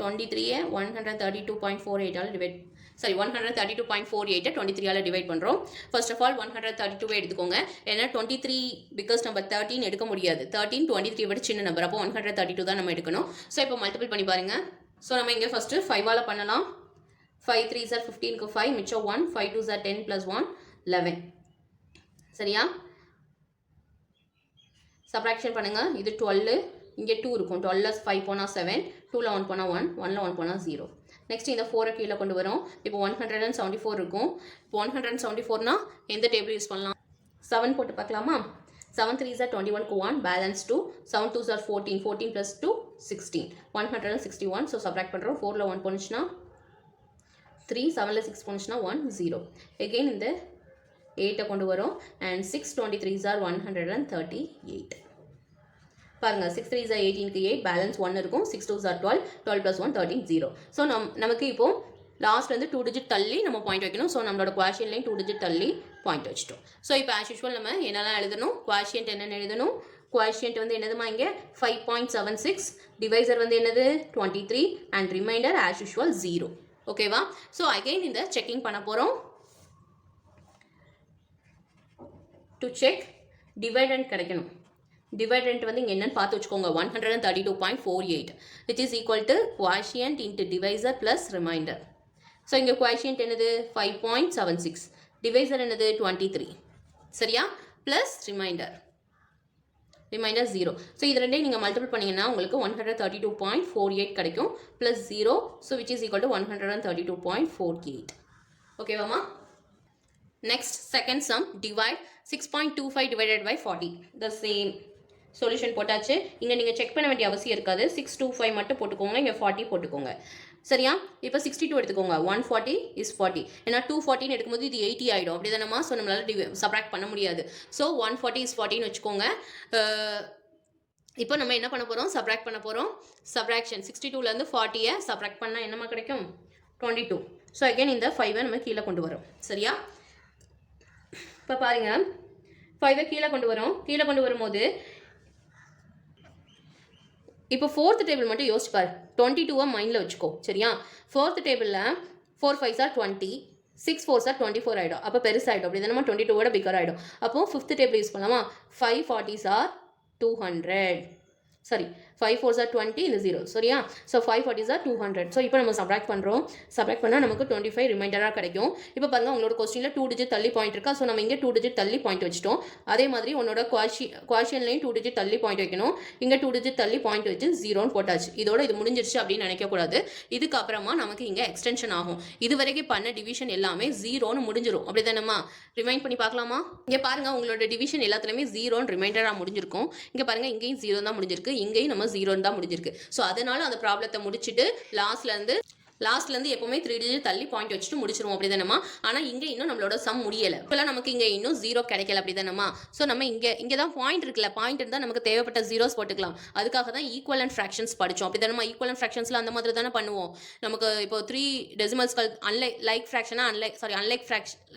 23 132.48 all divide 132.48 23 all divide பண்ணுறோம். ஃபர்ஸ்ட் ஆஃப் ஆல் 132 எடுத்துக்கோங்க. ஏன்னா 23 பிகாஸ் நம்ம 13 எடுக்க முடியாது. 13 23 விட சின்ன நம்பர், அப்போ 132 தான் நம்ம எடுக்கணும். ஸோ இப்போ மல்டிபிள் பண்ணி பாருங்க. ஸோ நம்ம இங்கே ஃபஸ்ட்டு 5ஆல் பண்ணலாம். 5 3s are 15க்கு 5, மிச்சம் 1, 5 2s are 10 plus 1 11. சரியா? சப்ராக்ஷன் பண்ணுங்க. இது 12, இங்கே 2 இருக்கும். 12 5 போனால் 7, 2ல் 1 போனால் 1, 1ல் 1 போனால் 0. நெக்ஸ்ட் இந்த 4 கீழே கொண்டு வரோம். இப்போ 174 இருக்கும். இப்போ 174னா எந்த டேபிள் யூஸ் பண்ணலாம்? 7 போட்டு பார்க்கலாமா? 7 3s are 21க்கு 1, balance 2, 7 2s are 14, 14 plus 2 16, 161. So subtract பண்ணுறோம். 4ல் 1 போனுச்சுன்னா 3, 7ல் 6 போனுச்சுன்னா 1 0. எகெயின் இந்த 8 கொண்டு வரோம். And 6 23s are 138. பாருங்க, 6 3s are 18க்கு 8, பேலன்ஸ் 1 இருக்கும். 6 2s are 12, 12 plus 1 13 0. ஸோ நமக்கு இப்போ லாஸ்ட் வந்து 2 டிஜிட் தள்ளி நம்ம பாயிண்ட் வைக்கணும். ஸோ நம்மளோட குவாஷியன் லைன் 2 டிஜிட் தள்ளி பாயிண்ட் வச்சிட்டோம். ஸோ இப்போ ஆஸ் யூஷுவல் நம்ம என்னெல்லாம் எழுதணும்? குவாஷியன்ட் என்னென்னு எழுதணும்? குவாஷியன்ட் வந்து என்னதுமா இங்கே 5.76, டிவைசர் வந்து என்னது 23, அண்ட் ரிமைண்டர் ஆஸ் யூஷுவல் 0. ஓகேவா? ஸோ அகைன் இந்த செக்கிங் பண்ண போகிறோம். டு செக் டிவைடண்ட் கிடைக்கணும். டிவைடண்ட் வந்து இங்கே என்னன்னு பார்த்து வச்சுக்கோங்க. 132.48 which is equal to quotient into divisor plus remainder. So இங்கே quotient என்னது 5.76, டிவைசர் என்னது 23. சரியா? Plus reminder 0. ஸோ இது ரெண்டையும் நீங்கள் மல்டிபிள் பண்ணிங்கன்னா உங்களுக்கு 132.48 கிடைக்கும். Plus 0, so which is equal to 132.48. ஓகேவாமா? Next, second sum, divide 6.25 divided by 40. The same. Solution போட்டாச்சு. இங்கே நீங்கள் செக் பண்ண வேண்டிய அவசியம் இருக்காது. 625 மட்டும் போட்டுக்கோங்க, இங்கே 40 போட்டுக்கோங்க. சரியா? இப்போ 62 எடுத்துக்கோங்க. 140 is 40. ஏன்னா 240 எடுக்கும்போது இது 80 ஆகிடும். அப்படி தானேம்மா? ஸோ நம்மளால் சப்ராக்ட் பண்ண முடியாது. ஸோ 140 is 40ன்னு வச்சுக்கோங்க. இப்போ நம்ம என்ன பண்ண போகிறோம்? சப்ராக்ட் பண்ண போகிறோம். சப்ராக்ஷன் 62லேருந்து 40யை சப்ராக்ட் பண்ணால் என்னமா கிடைக்கும்? 22. ஸோ அகைன் இந்த 5ஐ நம்ம கீழே கொண்டு வரோம். சரியா? இப்போ பாருங்கள், 5ஐ கீழே கொண்டு வரோம். கீழே கொண்டு வரும்போது இப்போ 4th டேபிள் மட்டும் யோசிச்சுப்பார். 22 மைண்டில் வச்சுக்கோ. சரியா? 4th டேபிளில் 4 5s are 20, 6 4s are 24 ஆகிடும். அப்போ பெருசாகிடும். அப்படி தானே 22 பிக்கர் ஆகிடும். அப்போது 5th டேபிள் யூஸ் பண்ணலாமா? 5 40s are 200. Sorry, 5 4s are 20, இந்த 0. சரியா? So 5 40s are 200. ஸோ இப்போ நம்ம சப்ராக்ட் பண்ணுறோம். சப்ராக்ட் பண்ணால் நமக்கு 25 ரிமைண்டராக கிடைக்கும். இப்போ பாருங்கள், உங்களோட கொஸ்டினில் 2 டிஜிட் தள்ளி பாயிண்ட் இருக்கா? ஸோ நம்ம இங்கே 2 டிஜிட் தள்ளி பாயிண்ட் வச்சிட்டோம். அதே மாதிரி உன்னோட குவாஷியன்லையும் 2 டிஜிட் தள்ளி பாயிண்ட் வைக்கணும். இங்கே 2 டிஜிட் தள்ளி பாயிண்ட் வச்சு 0ன்னு போட்டாச்சு. இதோட இது முடிஞ்சிருச்சு அப்படின்னு நினைக்கக்கூடாது. இதுக்கப்புறமா நமக்கு இங்கே எக்ஸ்டென்ஷன் ஆகும். இது வரைக்கும் பண்ண டிவிஷன் எல்லாமே 0ன்னு முடிஞ்சிடும். அப்படி தானேம்மா? ரிமைண்ட் பண்ணி பார்க்கலாமா? இங்கே பாருங்கள், உங்களோட டிவிஷன் எல்லாத்துலேயுமே 0ன்னு ரிமைண்டராக முடிஞ்சிருக்கும். இங்கே பாருங்கள், இங்கேயும் 0 தான் முடிஞ்சிருக்கு, இங்கேயும் நம்ம 0 தான் முடிஞ்சிருக்கு. ஸோ அதனால அந்த ப்ராப்ளத்தை முடிச்சுட்டு லாஸ்ட்லேருந்து எப்பவுமே 3 டிஜிட் தள்ளி பாயிண்ட் வச்சுட்டு முடிச்சிருவோம். அப்படி தானேம்மா? ஆனால் இங்கே இன்னும் நம்மளோட சம் முடியலை. இப்போலாம் நமக்கு இங்கே இன்னும் 0 கிடைக்கல. அப்படி தானேம்மா? ஸோ நம்ம இங்கே தான் பாயிண்ட் இருக்குல்ல, பாயிண்ட் இருந்தால் நமக்கு தேவைப்பட்ட ஜீரோஸ் போட்டுக்கலாம். அதுக்காக தான் ஈக்குவலன்ட் ஃப்ராக்ஷன்ஸ் படித்தோம். அப்படி தானேம்மா? ஈக்குவலன்ட் ஃப்ராக்ஷன்ஸில் அந்த மாதிரி தானே பண்ணுவோம். நமக்கு இப்போ 3 டெசிமல்ஸ்கள் அன்லைக்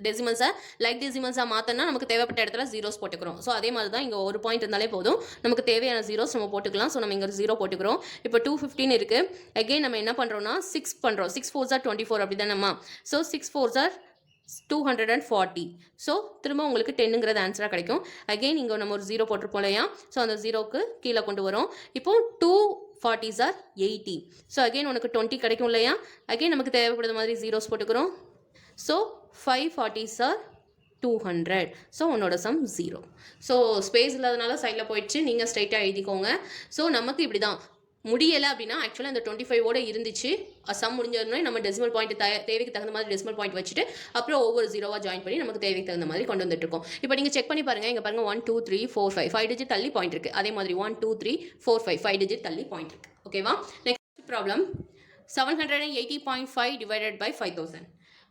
டெசிமல்ஸை லைக் டெசிமல்ஸாக மாற்றினா நமக்கு தேவைப்பட்ட இடத்துல ஜீரோஸ் போட்டுக்கிறோம். ஸோ அதே மாதிரி தான் இங்கே ஒரு பாயிண்ட் இருந்தாலே போதும், நமக்கு தேவையான ஜீரோஸ் நம்ம போட்டுக்கலாம். ஸோ நம்ம இங்கே 0 போட்டுக்கிறோம். இப்போ 215 இருக்குது. அகெயின் நம்ம என்ன பண்ணுறோம்னா 6 பண்ணுறோம். 6 4s are 24. அப்படி தானேம்மா? So 6 4s are 240. ஸோ திரும்ப உங்களுக்கு 10ங்கிறது ஆன்சராக கிடைக்கும். அகெயின் இங்கே நம்ம ஒரு 0 போட்டிருப்போம் இல்லையா? ஸோ அந்த 0க்கு கீழே கொண்டு வரோம். இப்போ 240s are 80. ஸோ அகெயின் உனக்கு 20 கிடைக்கும் இல்லையா? அகெயின் நமக்கு தேவைப்படுற மாதிரி ஜீரோஸ் போட்டுக்கிறோம். So 540s are 200. ஸோ உன்னோட சம் 0. ஸோ ஸ்பேஸ் இல்லாதனால சைடில் போயிடுச்சு. நீங்கள் ஸ்ட்ரைட்டாக எழுதிக்கோங்க. ஸோ நமக்கு இப்படி தான் முடியலை அப்படின்னா ஆக்சுவலாக இந்த 25ஓட இருந்துச்சு சம் முடிஞ்சதுனே நம்ம டெசிமல் பாயிண்ட் தேவைக்கு தகுந்த மாதிரி டெசிமல் பாயிண்ட் வச்சுட்டு அப்புறம் ஒவ்வொரு ஜீரோவாக ஜாயின் பண்ணி நமக்கு தேவைக்கு தகுந்த மாதிரி கொண்டு வந்துட்டு இருக்கோம். இப்போ நீங்கள் செக் பண்ணி பாருங்கள், இங்கே பாருங்கள் 1 2 3 4 5 டிஜிட் தள்ளி பாயிண்ட் இருக்குது. அதே மாதிரி 1 2 3 4 5 டிஜிட் தள்ளி பாயிண்ட் இருக்குது. ஓகேவா? Next problem 780.5 divided by 5000.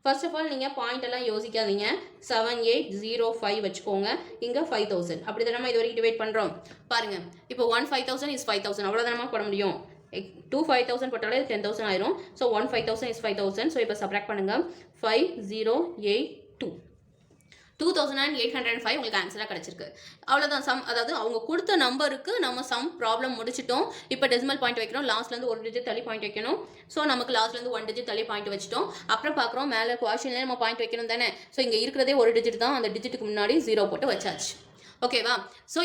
First of all நீங்கள் பாயிண்ட் எல்லாம் யோசிக்காதீங்க. 7805 வச்சுக்கோங்க. இங்கே 5000 அப்படி தானே இது வரைக்கும் டிவைட் பண்ணுறோம். பாருங்கள், இப்போ 1 5000 இஸ் 5000 அவ்வளோதானமா போட முடியும். 2 5000 போட்டாலே 10,000 ஆயிரும். So 1 5000 is 5000. ஸோ இப்போ சப்ராக்ட் பண்ணுங்கள். 5082 2805 உங்களுக்கு ஆன்சராக கிடச்சிருக்கு. அவ்வளோதான் சம். அதாவது அவங்க கொடுத்த நம்பருக்கு நம்ம சம் ப்ராப்ளம் முடிச்சிட்டோம். இப்போ டெசிமல் பாயிண்ட் வைக்கிறோம். லாஸ்ட்லேருந்து ஒரு டிஜிட் தள்ளி பாயிண்ட் வைக்கணும். ஸோ நமக்கு லாஸ்ட்லேருந்து 1 டிஜிட் தள்ளி பாயிண்ட் வச்சிட்டோம். அப்புறம் பார்க்குறோம் மேலே குவாஷன்லேயே நம்ம பாயிண்ட் வைக்கணும் தானே. ஸோ இங்கே இருக்கிறதே ஒரு டிஜிட் தான். அந்த டிஜிட்டுக்கு முன்னாடி 0 போட்டு வச்சாச்சு. ஓகேவா? ஸோ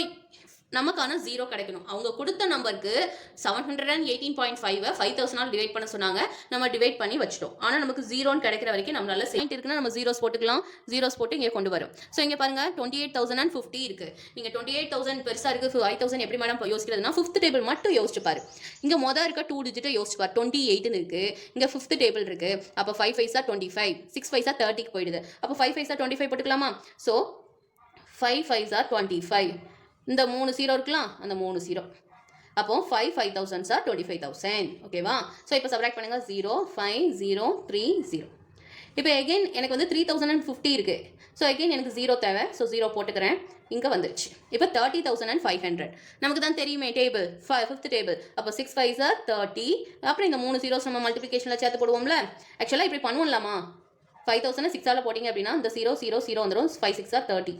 நமக்கான 0 கிடைக்கணும். அவங்க கொடுத்த நம்பருக்கு 718.5 5000 டிவைட் பண்ண சொன்னாங்க. நம்ம டிவைட் பண்ணி வச்சிட்டோம். ஆனால் நமக்கு 0 கிடைக்கிற வரைக்கும் நம்மளால சேம் இருக்குன்னா நம்ம ஜீரோஸ் போட்டுக்கலாம். ஜீரோஸ் போட்டு இங்கே கொண்டு வரும். ஸோ இங்கே பாருங்க 28,050 இருக்கு. நீங்கள் 28,000 பெருசாக இருக்கு, 5,000 எப்படி மேடம் யோசிக்கிறதுனா 5th டேபிள் மட்டும் யோசிச்சு பாரு. இங்கே மொதல் இருக்க 2 டிஜிட்டை யோசிச்சு பாரு. 28ன்னு இருக்கு. இங்கே 5th டேபிள் இருக்கு. அப்போ 5 5 25, 6 5 30 போயிடுது. அப்போ 5 5 25 போட்டுக்கலாமா? ஸோ 5 5 25. இந்த 3 0 இருக்கலாம், அந்த 3 0. அப்போ 5 5000 சார் 25,000. ஓகேவா? ஸோ இப்போ சப்ராக்ட் பண்ணுங்க. 0 5 0 3 0. இப்போ எகைன் எனக்கு வந்து 3050 இருக்கு. ஸோ எகைன் எனக்கு 0 தேவை. ஸோ 0 போட்டுக்கிறேன். இங்கே வந்துருச்சு. இப்போ 30,500 நமக்கு தான் தெரியுமே டேபிள் 5th டேபிள். அப்போ 6 5 சார் 30. அப்புறம் இந்த 3 0 நம்ம மல்டிபிகேஷனில் சேர்த்து போடுவோம்ல. ஆக்சுவலாக இப்படி பண்ணுவோம்லாமா? 5,000 6ஆல் போட்டிங்க அப்படின்னா இந்த 0 0 0 வந்துடும். 5 6 சார் 30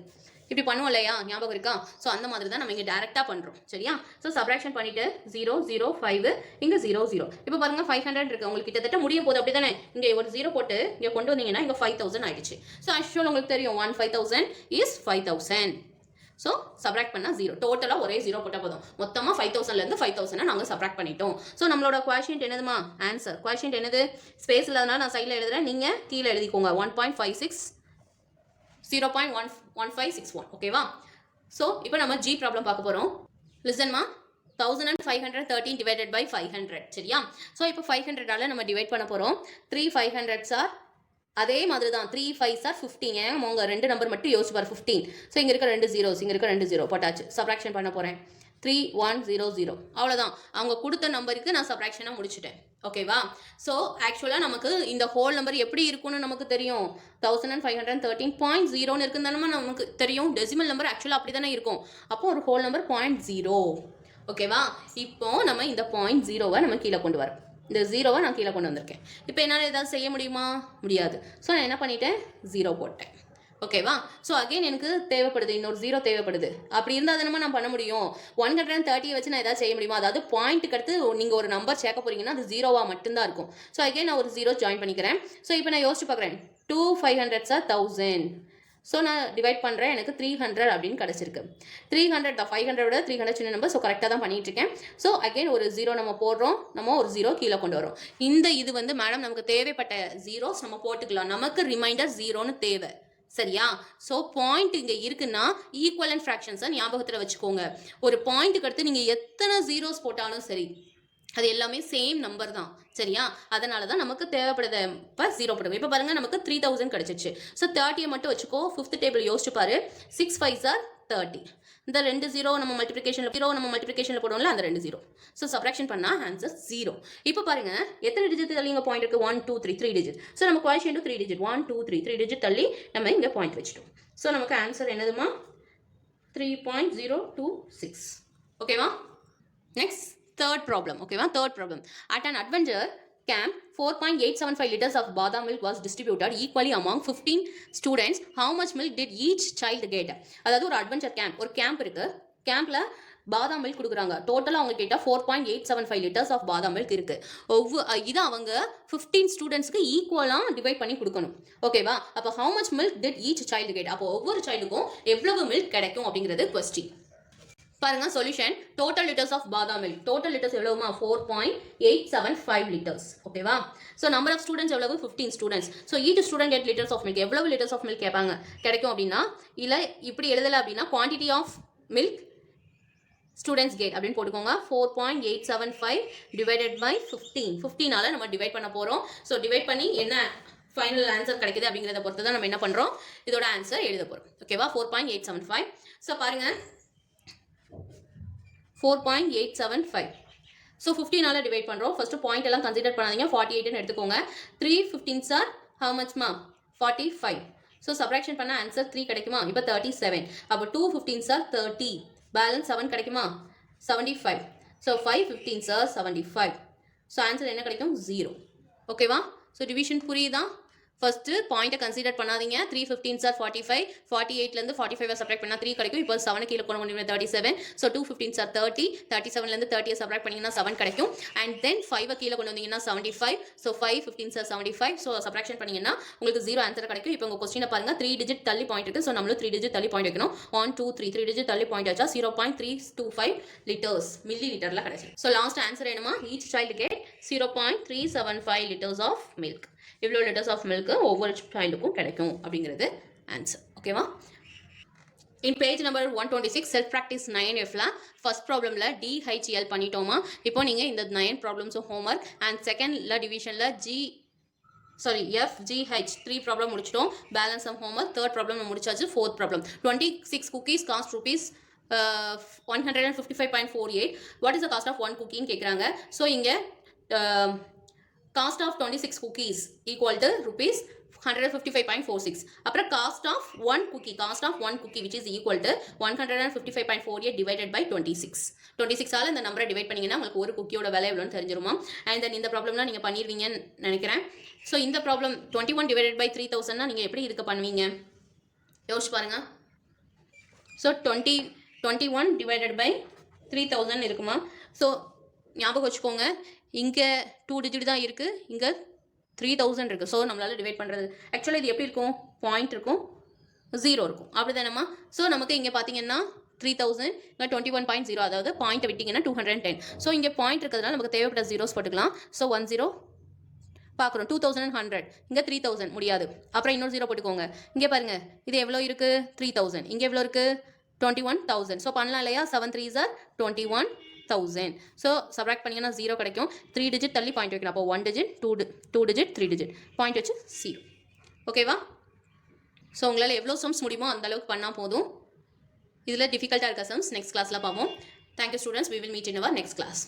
இப்படி பண்ணுவோம் இல்லையா? ஞாபகம் இருக்கா? ஸோ அந்த மாதிரி தான் நம்ம இங்கே டேரெக்டாக பண்ணுறோம். சரியா? ஸோ சப்ராக்ஷன் பண்ணிவிட்டு 0 0 5 இங்கே 0 0. இப்போ பாருங்கள் 500 இருக்குது. உங்களுக்கு கிட்டத்தட்ட முடிய போகுது. அப்படி தானே? இங்கே ஒரு 0 போட்டு இங்கே கொண்டு வந்தீங்கன்னா இங்கே 5000 ஆயிடுச்சு. ஸோ ஆக்சுவல் உங்களுக்கு தெரியும் 1 5000 இஸ் 5000. ஸோ சப்ராக்ட் பண்ணால் 0. டோட்டலாக ஒரே 0 போட்டால் போதும். மொத்தமாக 5000லேருந்து 5000 நாங்கள் சப்ராக்ட் பண்ணிட்டோம். ஸோ நம்மளோட குவாஷியன்ட் என்னதுமா? ஆன்சர். குவாஷியன்ட் என்னது? ஸ்பேஸ் இல்லாதனால நான் சைடில் எழுதுறேன். நீங்கள் கீழே எழுதிக்கோங்க. 1.56 0.1561. ஓகேவா? ஸோ இப்போ நம்ம ஜி ப்ராப்ளம் பார்க்க போகிறோம். லிசன்மா, 1513 டிவைடட் பை 500. சரியா? ஸோ இப்போ 500ஆல் நம்ம டிவைட் பண்ண போகிறோம். 3 500 சார் அதே மாதிரி தான். 3 5 சார் 15. ஏன் உங்க 2 நம்பர் மட்டும் யோசிச்சு பாரு. 15. ஸோ இங்கே இருக்க 2 zeros, இங்கே இருக்க 2 0 போட்டாச்சு. சப்ராக்ஷன் பண்ண போகிறேன். 3 1 0 0. அவ்வளோதான். அவங்க கொடுத்த நம்பருக்கு நான் சப்ராக்ஷனாக முடிச்சுட்டேன். ஓகேவா? ஸோ ஆக்சுவலாக நமக்கு இந்த ஹோல் நம்பர் எப்படி இருக்குன்னு நமக்கு தெரியும். 1513.0 இருக்குன்னு தானே நமக்கு தெரியும். டெசிமல் நம்பர் ஆக்சுவலாக அப்படி தானே இருக்கும். அப்போ ஒரு ஹோல் நம்பர் 0.0. ஓகேவா? இப்போ நம்ம இந்த 0.0 நம்ம கீழே கொண்டு வரோம். இந்த 0 நான் கீழே கொண்டு வந்திருக்கேன். இப்போ என்னால் ஏதாவது செய்ய முடியுமா? முடியாது. ஸோ நான் என்ன பண்ணிட்டேன்? 0 போட்டேன். ஓகேவா? ஸோ அகைன் எனக்கு தேவைப்படுது, இன்னொரு 0 தேவைப்படுது. அப்படி இருந்தால் தானே நான் பண்ண முடியும். 130 வச்சு நான் ஏதாவது செய்ய முடியுமா? அதாவது பாயிண்ட்டுக்கு அடுத்து நீங்கள் ஒரு நம்பர் சேர்க்க போறீங்கன்னா அது 0வா மட்டும்தான் இருக்கும். ஸோ அகைன் நான் ஒரு 0 ஜாயின் பண்ணிக்கிறேன். ஸோ இப்போ நான் யோசிச்சு பார்க்குறேன். 2 500 சார் 1000. ஸோ நான் டிவைட் பண்ணுறேன். எனக்கு 300 அப்படின்னு கிடச்சிருக்கு. 300 தான். 500 விட 300 சின்ன நம்பர். ஸோ கரெக்டாக தான் பண்ணிட்டு இருக்கேன். ஸோ அகைன் ஒரு 0 நம்ம போடுறோம். நம்ம ஒரு 0 கீழே கொண்டு வரோம். இந்த இது வந்து மேடம் நமக்கு தேவைப்பட்ட ஜீரோஸ் நம்ம போட்டுக்கலாம். நமக்கு ரிமைண்டர் 0ன்னு தேவை. சரியா? ஸோ பாயிண்ட் இங்கே இருக்குன்னா ஈக்குவலன்ட் ஃப்ராக்ஷன்ஸை ஞாபகத்தில் வச்சுக்கோங்க. ஒரு பாயிண்ட்டுக்கு அடுத்து நீங்கள் எத்தனை ஜீரோஸ் போட்டாலும் சரி, அது எல்லாமே சேம் நம்பர் தான். சரியா? அதனால தான் நமக்கு தேவைப்படுது. இப்போ 0 போடுவோம். இப்போ பாருங்கள் நமக்கு 3000 கிடச்சிச்சு. ஸோ 30 மட்டும் வச்சுக்கோ. 5th டேபிள் யோசிச்சு பாரு. 6 5 சார் 30. இந்த 2 0 நம்ம மல்டிபிகேஷனில் போடுவோம்ல, அந்த 2 0. ஸோ சப்ராக்ஷன் பண்ணால் ஆன்சர் 0. இப்போ பாருங்க எத்தனை டிஜிட் தள்ளி இங்கே பாயிண்ட் இருக்குது? 1 2 3 டிஜிட். ஸோ நம்ம குவாஷியன்ட் 3 டிஜிட். 1 2 3 டிஜிட் தள்ளி நம்ம இங்கே பாயிண்ட் வச்சுட்டோம். ஸோ நமக்கு ஆன்சர் என்னதுமா? 3.026. ஓகேவா? Next third problem. ஓகேவா? third problem. At an adventure camp, 4.875 liters of badam milk was distributed equally among 15 students. How much milk did each child get? அதாவது ஒரு அட்வென்ச்சர் கேம்ப், ஒரு கேம்ப் இருக்கு. கேம்ப்ல பாதாம் மில்க் கொடுக்குறாங்க. டோட்டலாக அவங்க கிட்ட 4.875 liters ஆஃப் பாதாம் மில்க் இருக்கு. இது அவங்க 15 ஸ்டூடெண்ட்ஸ்க்கு ஈக்குவலாக டிவைட் பண்ணி கொடுக்கணும். ஓகேவா? அப்போ how much milk did each child get? அப்போ ஒவ்வொரு சைல்டுக்கும் எவ்வளவு மில்க் கிடைக்கும் அப்படிங்கிறது கொஸ்டின். பாருங்க solution. Total litres of badam milk. Total litres எவ்வளவுமா? 4.875 லிட்டர்ஸ். ஓகேவா? ஸோ நம்பர் ஆஃப் ஸ்டூடெண்ட்ஸ் எவ்வளவு? 15 students. So each student get litres of milk. எவ்வளவு லிட்டர்ஸ் ஆஃப் மில்க் கேட்பாங்க கிடைக்கும் அப்படின்னா, இல்லை இப்படி எழுதலை அப்படின்னா quantity of milk students get அப்படின்னு போட்டுக்கோங்க 4.875 டிவைடட் பை 15 நம்ம டிவைட் பண்ண போகிறோம். ஸோ டிவைட் பண்ணி என்ன ஃபைனல் ஆன்சர் கிடைக்குது அப்படிங்கிறத பொறுத்து தான் நம்ம என்ன பண்ணுறோம் இதோட ஆன்சர் எழுத போகிறோம். ஓகேவா 4.875. ஸோ பாருங்கள் 4.875. ஸோ 15 டிவைட் பண்ணுறோம். ஃபஸ்ட்டு பாயிண்ட் எல்லாம் கன்சிடர் பண்ணாதீங்க. 48ன்னு எடுத்துக்கோங்க. 3 15s are how much ma 45. So subtraction பண்ண ஆன்சர் 3 கிடைக்குமா? இப்போ 37. அப்போ 2 15s are 30. பேலன்ஸ் 7 கிடைக்குமா? 75. So 5 15s are 75. So answer என்ன கிடைக்கும்? 0. ஓகேவா? ஸோ டிவிஷன் புரியுதா? ஃபர்ஸ்ட் பாயிண்ட்டை கன்சிடர் பண்ணாதீங்க. 3 15s are 45. 48லேருந்து 45 சப்ராக்ட் பண்ணால் 3 கிடைக்கும். இப்போ 7 கீழே கொண்டு வந்து 37. So 2 15s are 30. 37லேருந்து 30 சப்ராக்ட் பண்ணிங்கன்னா 7 கிடைக்கும். அண்ட் தென் 5 கீழே கொண்டு வந்தீங்கன்னா 75. So 5 15s are 75. So subtraction பண்ணிங்கன்னா உங்களுக்கு 0 ஆன்சர் கிடைக்கும். இப்போ உங்கள் கொஸ்டினை பாருங்க. 3 டிஜிட் தள்ளி பாயிண்ட் இருக்குது. ஸோ நம்மளும் 3 டிஜிட் தள்ளி பாயிண்ட் வைக்கணும். 1 2 3 3 டிஜிட் தள்ளி பாயிண்ட் வச்சா 0.325 லிட்டர்ஸ் மில்லி லிட்டரில் கிடைக்கும். ஸோ லாஸ்ட் ஆன்சர் என்னமா? Each child get 0.375 litres of milk. இவ்வளோ லிட்டர்ஸ் ஆஃப் மில்க் ஒவ்வொரு சைல்டுக்கும் கிடைக்கும் அப்படிங்கிறது ஆன்சர். ஓகேவா? In page number 126 self practice 9Fல ஃபர்ஸ்ட் ப்ராப்ளமில் DHL பண்ணிட்டோமா? இப்போ நீங்கள் இந்த 9 ப்ராப்ளம்ஸும் ஹோம்ஒர்க் அண்ட் செகண்டில் டிவிஷனில் FGH 3 ப்ராப்ளம் முடிச்சிட்டோம். Balance of homework. Third problem முடிச்சாச்சு. Fourth problem 26 cookies cost rupees 155.48. What is the cost of 1 குக்கின்னு கேட்குறாங்க. ஸோ இங்கே cost of 26 cookies equal to rupees 155.46. அப்புறம் cost of 1 cookie which is equal to 155.48 divided by 26. 26ஆல் இந்த நம்பரை divide பண்ணிங்கன்னா உங்களுக்கு ஒரு குக்கியோட விலை எவ்வளோன்னு தெரிஞ்சிருமா? அண்ட் தென் இந்த ப்ராப்ளம்லாம் நீங்கள் பண்ணிடுவீங்கன்னு நினைக்கிறேன். ஸோ இந்த ப்ராப்ளம் 21 divided by 3000னா நீங்கள் எப்படி இதுக்கு பண்ணுவீங்க யோசிச்சு பாருங்கள். ஸோ 21 divided by 3000 இருக்குமா? ஸோ ஞாபகம் வச்சுக்கோங்க, இங்கே 2 டிஜிட் தான் இருக்குது, இங்கே 3000 இருக்குது. ஸோ நம்மளால் டிவைட் பண்ணுறது ஆக்சுவலாக இது எப்படி இருக்கும்? பாயிண்ட் இருக்கும், 0 இருக்கும். அப்படி தானேம்மா? ஸோ நமக்கு இங்கே பார்த்தீங்கன்னா 3000 இங்கே 21.0, அதாவது பாயிண்ட்டை விட்டிங்கன்னா 210. ஸோ இங்கே பாயிண்ட் இருக்கிறதுனால நமக்கு தேவைப்பட்ட ஜீரோஸ் போட்டுக்கலாம். ஸோ 1 0 பார்க்குறோம். 2100 இங்கே 3000 முடியாது. அப்புறம் இன்னொரு 0 போட்டுக்கோங்க. இங்கே பாருங்கள், இது எவ்வளோ இருக்குது? 3000. இங்கே எவ்வளோ இருக்குது? 21000. ஸோ பண்ணலாம் இல்லையா? 7 3s are 21,000. ஸோ சப்ராக்ட் பண்ணிங்கன்னா 0 கிடைக்கும். 3 டிஜிட் தள்ளி பாயிண்ட் வைக்கலாம். அப்போ 1 டிஜிட் 2 டிஜிட் 3 டிஜிட் பாயிண்ட் வச்சு 0. ஓகேவா? ஸோ உங்களால் எவ்வளோ சம்ஸ் முடியுமோ அந்த அளவுக்கு பண்ணால் போதும். இதில் டிஃபிகல்ட்டாக இருக்க சம்ஸ் நெக்ஸ்ட் கிளாஸில் பார்ப்போம். Thank you students. We will meet in our next class.